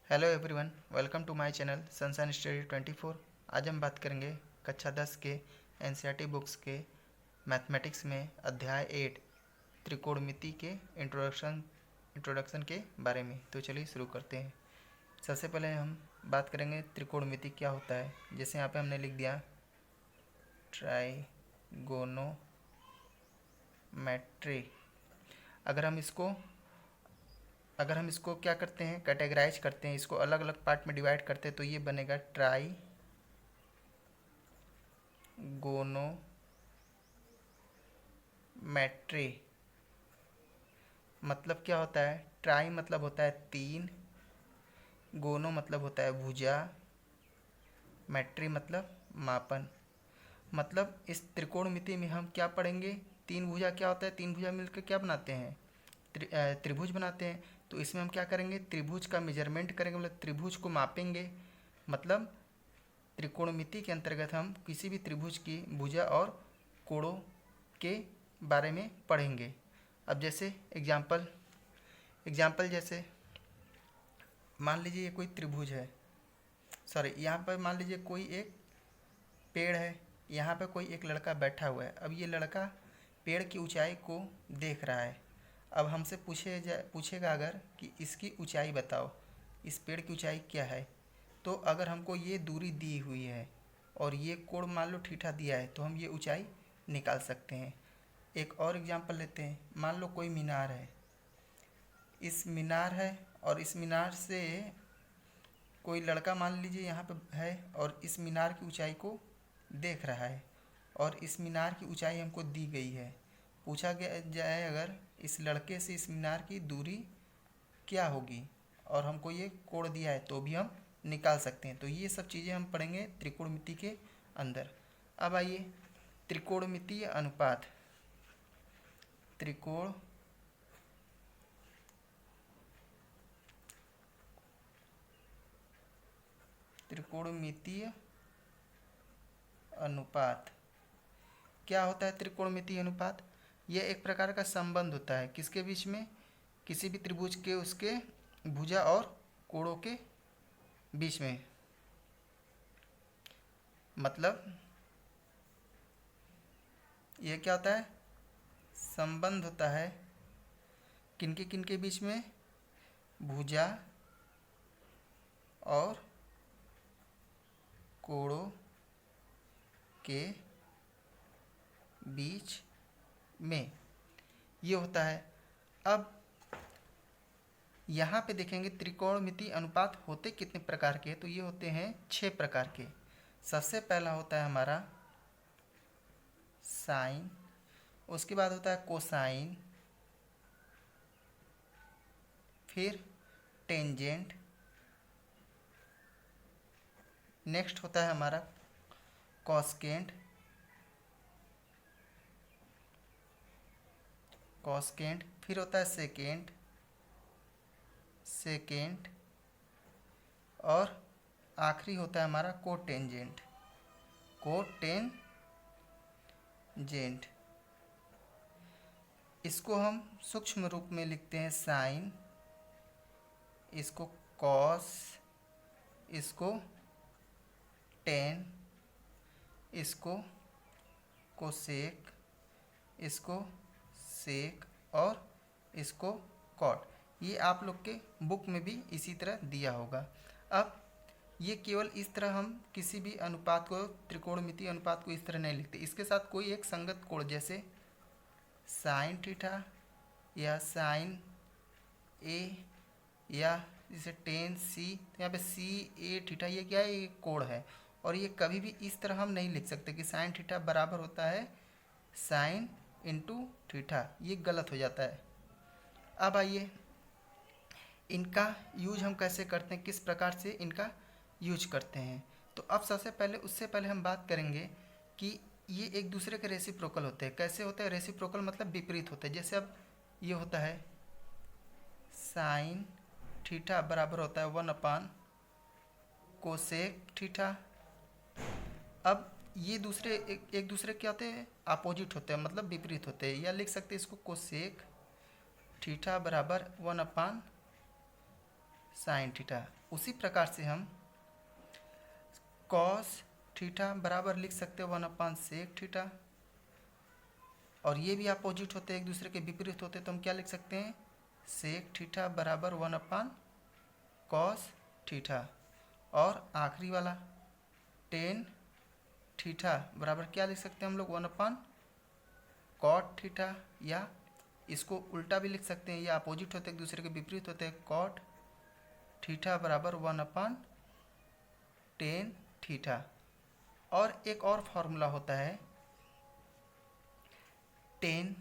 Hello everyone, welcome to my channel Sunshine Study 24। आज हम बात करेंगे कक्षा 10 के एनसीईआरटी बुक्स के मैथमेटिक्स में अध्याय 8 त्रिकोणमिति के इंट्रोडक्शन के बारे में। तो चलिए शुरू करते हैं। सबसे पहले हम बात करेंगे त्रिकोणमिति क्या होता है। जैसे यहाँ पे हमने लिख दिया ट्राइगोनोमेट्री। अगर हम इसको क्या करते हैं, कैटेगराइज करते हैं, इसको अलग अलग पार्ट में डिवाइड करते हैं, तो ये बनेगा ट्राइगोनोमेट्री। मतलब क्या होता है, ट्राई मतलब होता है तीन, गोनो मतलब होता है भुजा, मैट्री मतलब मापन। मतलब इस त्रिकोणमिति में हम क्या पढ़ेंगे, तीन भुजा क्या होता है, तीन भुजा मिलकर क्या बनाते हैं, त्रिभुज बनाते हैं। तो इसमें हम क्या करेंगे, त्रिभुज का मेजरमेंट करेंगे, मतलब त्रिभुज को मापेंगे। मतलब त्रिकोणमिति के अंतर्गत हम किसी भी त्रिभुज की भुजा और कोणों के बारे में पढ़ेंगे। अब जैसे एग्जाम्पल जैसे मान लीजिए ये कोई त्रिभुज है, यहाँ पर मान लीजिए कोई एक पेड़ है, यहाँ पर कोई एक लड़का बैठा हुआ है। अब ये लड़का पेड़ की ऊंचाई को देख रहा है। अब हमसे पूछेगा अगर कि इसकी ऊंचाई बताओ, इस पेड़ की ऊंचाई क्या है। तो अगर हमको ये दूरी दी हुई है और ये कोण मान लो थीटा दिया है, तो हम ये ऊंचाई निकाल सकते हैं। एक और एग्जांपल लेते हैं। मान लो कोई मीनार है, इस मीनार है और इस मीनार से कोई लड़का मान लीजिए यहाँ पे है और इस मीनार की ऊंचाई को देख रहा है, और इस मीनार की ऊंचाई हमको दी गई है। पूछा गया जाए अगर इस लड़के से इस मीनार की दूरी क्या होगी, और हमको ये कोण दिया है, तो भी हम निकाल सकते हैं। तो ये सब चीज़ें हम पढ़ेंगे त्रिकोणमिति के अंदर। अब आइए त्रिकोणमितीय अनुपात। त्रिकोणमितीय अनुपात क्या होता है। त्रिकोणमितीय अनुपात यह एक प्रकार का संबंध होता है किसके बीच में, किसी भी त्रिभुज के उसके भुजा और कोणों के बीच में। मतलब यह क्या होता है, संबंध होता है किनके बीच में, भुजा और कोणों के बीच में ये होता है। अब यहाँ पे देखेंगे त्रिकोणमितीय अनुपात होते कितने प्रकार के, तो ये होते हैं 6 प्रकार के। सबसे पहला होता है हमारा साइन, उसके बाद होता है कोसाइन, फिर टेंजेंट, नेक्स्ट होता है हमारा कॉस्केंट, फिर होता है सेकेंट, और आखिरी होता है हमारा कोटेंजेंट। इसको हम सूक्ष्म रूप में लिखते हैं साइन, इसको कॉस, इसको टेन, इसको कोसेक, इसको सेक और इसको कॉट। ये आप लोग के बुक में भी इसी तरह दिया होगा। अब ये केवल इस तरह हम किसी भी अनुपात को, त्रिकोणमितीय अनुपात को इस तरह नहीं लिखते। इसके साथ कोई एक संगत कोण, जैसे साइन थीटा या साइन ए या जैसे टेन सी, तो यहाँ पे सी ए थीटा, ये क्या है, ये कोण है। और ये कभी भी इस तरह हम नहीं लिख सकते कि साइन थीटा बराबर होता है साइन इंटू थीटा, ये गलत हो जाता है। अब आइए इनका यूज हम कैसे करते हैं, किस प्रकार से इनका यूज करते हैं। तो अब उससे पहले हम बात करेंगे कि ये एक दूसरे के रेसिप्रोकल होते हैं। कैसे होते हैं रेसिप्रोकल, मतलब विपरीत होते हैं। जैसे अब ये होता है साइन थीटा बराबर होता है 1 कोसेक थीटा। अब ये एक दूसरे क्या होते हैं, अपोजिट होते हैं, मतलब विपरीत होते हैं। या लिख सकते हैं इसको कोसेक थीटा बराबर 1 साइन थीटा। उसी प्रकार से हम कॉस थीटा बराबर लिख सकते हो 1/सेक थीटा, और ये भी अपोजिट होते हैं, एक दूसरे के विपरीत होते हैं, तो हम क्या लिख सकते हैं, सेक थीटा बराबर 1/कॉस थीटा। और आखिरी वाला टेन थीटा बराबर क्या लिख सकते हैं हम लोग, 1/कॉट थीटा, या इसको उल्टा भी लिख सकते हैं, या अपोजिट होते हैं, एक दूसरे के विपरीत होते हैं, कॉट थीटा बराबर 1/टेन थीटा। और एक और फॉर्मूला होता है टेन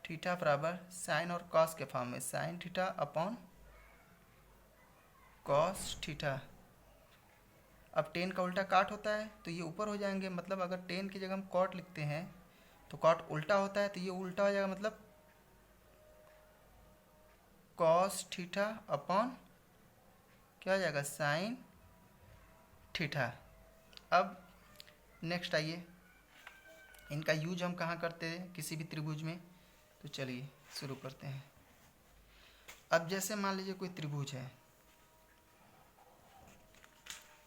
थीटा बराबर साइन और कॉस के फॉर्म में, sine theta upon cos theta. अब टेन का उल्टा काट होता है तो ये ऊपर हो जाएंगे, मतलब अगर टेन की जगह हम कॉट लिखते हैं तो कॉट उल्टा होता है, तो ये उल्टा हो जाएगा, मतलब कॉस थीटा अपॉन क्या हो जाएगा, साइन थीटा। अब नेक्स्ट आइए, इनका यूज हम कहाँ करते हैं किसी भी त्रिभुज में, तो चलिए शुरू करते हैं। अब जैसे मान लीजिए कोई त्रिभुज है,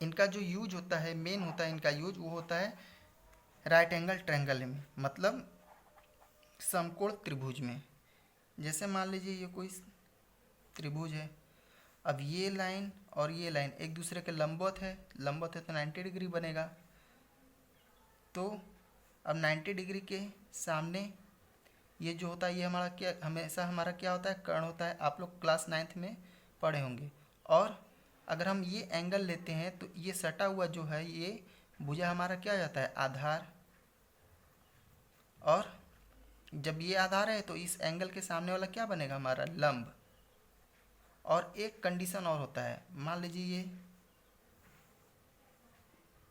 इनका जो यूज होता है, मेन होता है इनका यूज, वो होता है राइट एंगल ट्रायंगल में, मतलब समकोण त्रिभुज में। जैसे मान लीजिए ये कोई त्रिभुज है, अब ये लाइन और ये लाइन एक दूसरे के लंबवत है, लंबवत है तो 90 डिग्री बनेगा। तो अब 90 डिग्री के सामने ये जो होता है, ये हमारा क्या, हमेशा हमारा क्या होता है, कर्ण होता है, आप लोग क्लास 9th में पढ़े होंगे। और अगर हम ये एंगल लेते हैं तो ये सटा हुआ जो है ये भुजा हमारा क्या हो जाता है, आधार। और जब ये आधार है तो इस एंगल के सामने वाला क्या बनेगा, हमारा लंब। और एक कंडीशन और होता है, मान लीजिए ये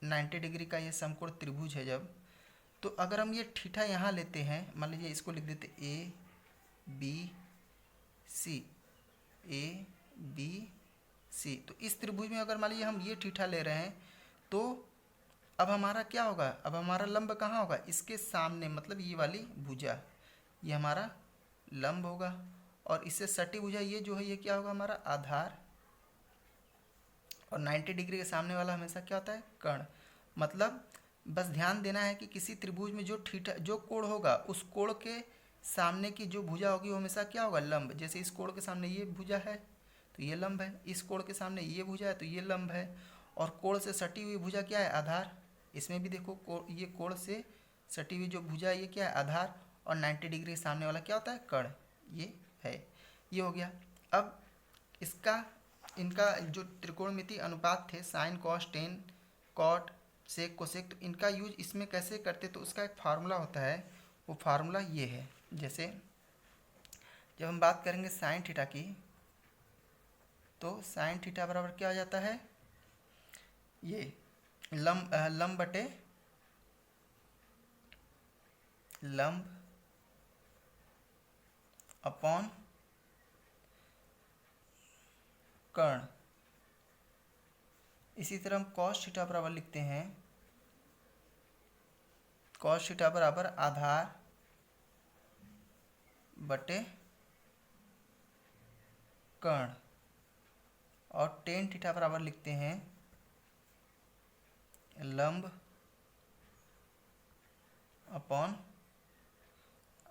90 डिग्री का ये समकोण त्रिभुज है जब, तो अगर हम ये थीटा यहाँ लेते हैं, मान लीजिए इसको लिख देते A B C, A B C, तो इस त्रिभुज में अगर मान लीजिए हम ये थीटा ले रहे हैं, तो अब हमारा क्या होगा, अब हमारा लंब कहाँ होगा, इसके सामने, मतलब ये वाली भुजा, ये हमारा लंब होगा। और इससे सटी भुजा ये जो है ये क्या होगा, हमारा आधार। और 90 डिग्री के सामने वाला हमेशा क्या होता है, कर्ण। मतलब बस ध्यान देना है कि किसी त्रिभुज में जो थीटा, जो कोण होगा, उस कोण के सामने की जो भुजा होगी वो हमेशा क्या होगा, लंब। जैसे इस कोण के सामने ये भुजा है तो ये लंब है, इस कोण के सामने ये भुजा है तो ये लंब है। और कोण से सटी हुई भुजा क्या है, आधार। इसमें भी देखो ये कोण से सटी हुई जो भुजा है ये क्या है, आधार। और 90 डिग्री के सामने वाला क्या होता है, कर्ण। ये है, ये हो गया। अब इसका, इनका जो त्रिकोणमिति अनुपात थे, sine cos tan cot sec cosec, तो इनका यूज इसमें कैसे करते, तो उसका एक फार्मूला होता है, वो फार्मूला ये है। जैसे जब हम बात करेंगे साइन थीटा की, तो साइन थीटा बराबर क्या हो जाता है, ये लंब बटे लंब अपॉन कर्ण। इसी तरह हम कॉस थीटा बराबर लिखते हैं, कॉस थीटा बराबर आधार बटे कर्ण। और टेन थीटा बराबर लिखते हैं लंब अपॉन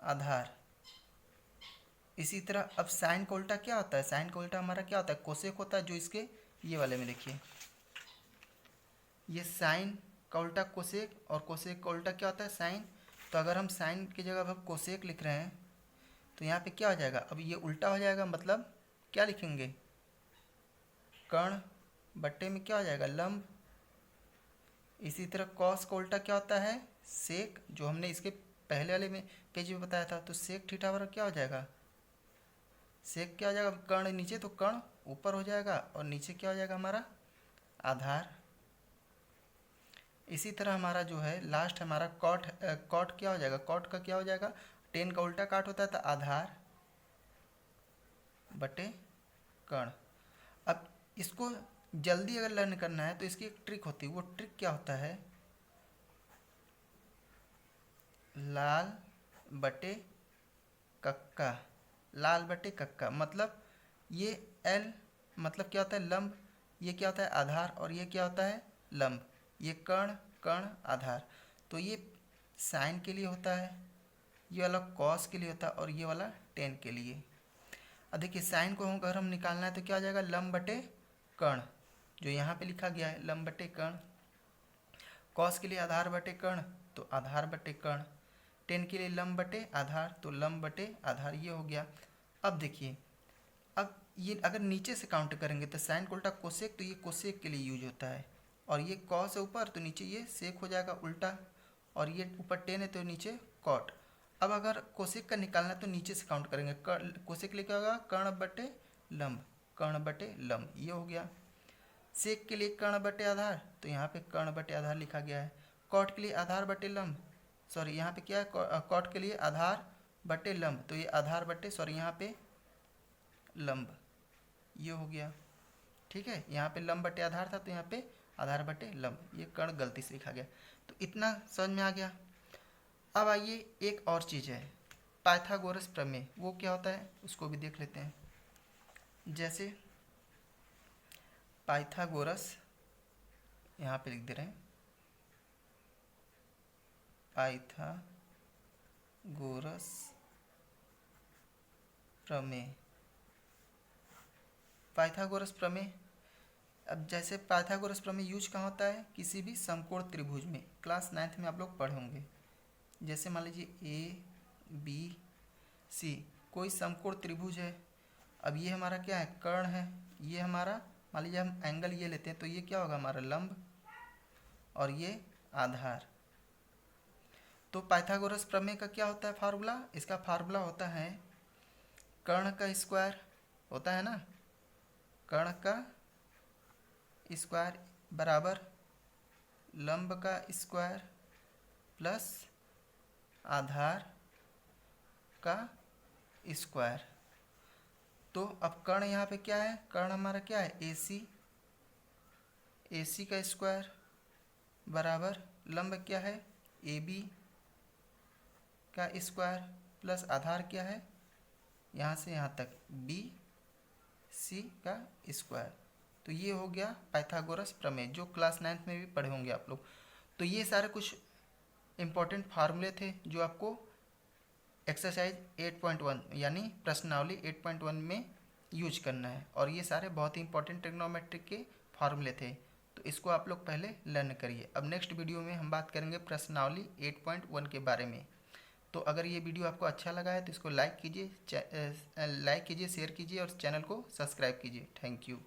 आधार। इसी तरह अब साइन का उल्टा क्या होता है, साइन का उल्टा हमारा क्या होता है, कोसेक होता है, जो इसके ये वाले में देखिए, ये साइन का उल्टा कोसेक, और कोसेक का उल्टा क्या होता है, साइन। तो अगर हम साइन की जगह अब कोसेक लिख रहे हैं तो यहाँ पे क्या हो जाएगा, अब ये उल्टा हो जाएगा, मतलब क्या लिखेंगे, कर्ण बट्टे में क्या हो जाएगा, लंब। इसी तरह कॉस का उल्टा क्या होता है, सेक, जो हमने इसके पहले वाले में पेज में बताया था। तो सेक थीटा बराबर क्या हो जाएगा, सेक क्या हो जाएगा, कर्ण नीचे तो कर्ण ऊपर हो जाएगा, और नीचे क्या हो जाएगा हमारा आधार। इसी तरह हमारा जो है लास्ट हमारा कॉट, कॉट क्या हो जाएगा, कॉट का क्या हो जाएगा, टेन का उल्टा काट होता है तो आधार बटे कर्ण। अब इसको जल्दी अगर लर्न करना है तो इसकी एक ट्रिक होती है, वो ट्रिक क्या होता है, लाल बटे कक्का, लाल बटे कक्का, मतलब ये एल मतलब क्या होता है, लंब, ये क्या होता है, आधार, और ये क्या होता है, लंब। ये कर्ण, कर्ण, आधार। तो ये साइन के लिए होता है, ये वाला कॉस के लिए होता है, और ये वाला टेन के लिए। अब देखिए साइन को अगर हम निकालना है तो क्या हो जाएगा, लंब बटे कर्ण, जो यहाँ पे लिखा गया है लंब बटे कर्ण। कॉस के लिए आधार बटे कर्ण, तो आधार बटे कर्ण। टेन के लिए लंब बटे आधार, तो लंब बटे आधार, ये हो गया। अब देखिए, अब ये अगर नीचे से काउंट करेंगे तो साइन को उल्टा कोसेक, तो ये कोसेक के लिए यूज होता है, और ये कॉस है ऊपर तो नीचे ये सेक हो जाएगा उल्टा, और ये ऊपर टेन है तो नीचे कॉट। अब अगर कोसेक का निकालना है तो नीचे से काउंट करेंगे, कोसेक के लिए क्या होगा, कर्ण बटे लंब, कर्ण बटे लंब, ये हो गया। सेक के लिए कर्ण बटे आधार, तो यहाँ पे कर्ण बटे आधार लिखा गया है। कॉट के लिए आधार बटे लंब, सॉरी यहाँ पे क्या है, कॉट के लिए आधार बटे लंब, तो ये आधार बटे, सॉरी यहाँ पे लंब, ये हो गया। ठीक है, यहाँ पे लंब बटे आधार था तो यहाँ पे आधार बटे लंब, ये कर्ण गलती से लिखा गया। तो इतना समझ में आ गया। अब आइए एक और चीज़ है, पाइथागोरस प्रमेय, वो क्या होता है उसको भी देख लेते हैं। जैसे पाइथागोरस, यहाँ पे लिख दे रहे हैं पाइथागोरस प्रमेय, पाइथागोरस प्रमेय। अब जैसे पाइथागोरस प्रमेय यूज कहाँ होता है, किसी भी समकोण त्रिभुज में, क्लास 9th में आप लोग पढ़े होंगे। जैसे मान लीजिए ए बी सी कोई समकोण त्रिभुज है। अब ये हमारा क्या है, कर्ण है, ये हमारा मान लीजिए हम एंगल ये लेते हैं तो ये क्या होगा हमारा लंब, और ये आधार। तो पाइथागोरस प्रमेय का क्या होता है फार्मूला, इसका फार्मूला होता है कर्ण का स्क्वायर, होता है ना, कर्ण का स्क्वायर बराबर लंब का स्क्वायर प्लस आधार का स्क्वायर। तो अब कर्ण यहाँ पे क्या है, कर्ण हमारा क्या है AC, AC का स्क्वायर बराबर लंब क्या है AB का स्क्वायर प्लस आधार क्या है यहाँ से यहाँ तक BC का स्क्वायर। तो ये हो गया पाइथागोरस प्रमेय, जो क्लास 9th में भी पढ़े होंगे आप लोग। तो ये सारे कुछ इम्पोर्टेंट फार्मूले थे जो आपको एक्सरसाइज 8.1 यानी प्रश्नावली 8.1 में यूज करना है, और ये सारे बहुत ही इंपॉर्टेंट ट्रिग्नोमेट्रिक के फार्मूले थे। तो इसको आप लोग पहले लर्न करिए। अब नेक्स्ट वीडियो में हम बात करेंगे प्रश्नावली 8.1 के बारे में। तो अगर ये वीडियो आपको अच्छा लगा है तो इसको लाइक कीजिए, शेयर कीजिए और चैनल को सब्सक्राइब कीजिए। Thank you.